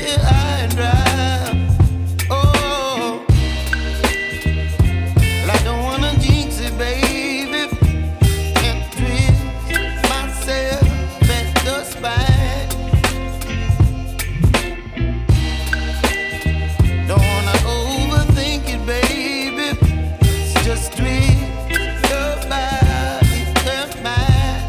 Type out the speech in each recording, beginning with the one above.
here high and dry. Oh, well, I don't wanna jinx it, baby, and twist myself at the spine. Don't wanna overthink it, baby. It's just twist your body and mine.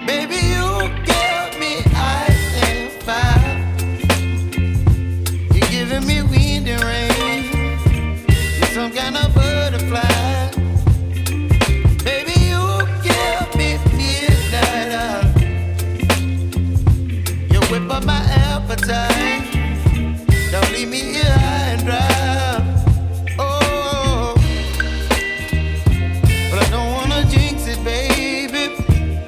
Baby, you give me ice and fire. You're giving me wind and rain. You're some kind of butterfly. Baby, you give me midnight. You whip up my appetite. Don't leave me here high and dry. Oh, but I don't wanna jinx it, baby.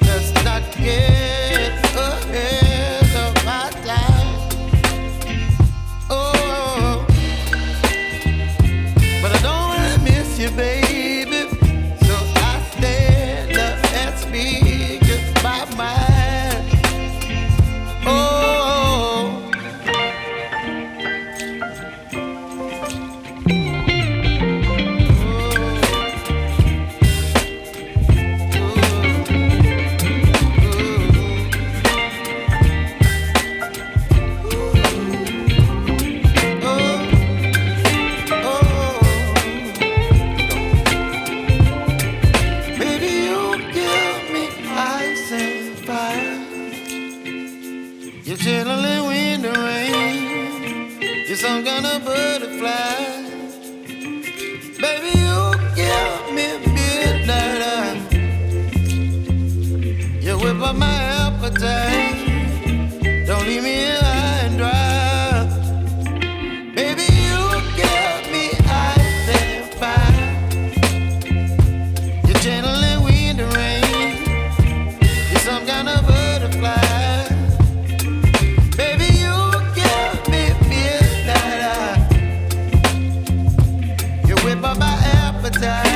Let's not get ahead of my time. Oh, but I don't wanna miss you, baby. So I stand up and speak my mind. Oh. Baby, you give me ice and fire. You're chilling wind and rain. You're some kind of butterfly. Baby, you give me midnight. You whip up my appetite. Don't leave me here high and dry. Baby, you give me ice and fire. You're channeling wind and rain. You're some kind of butterfly. Baby, you give me midnight. You whip up my appetite.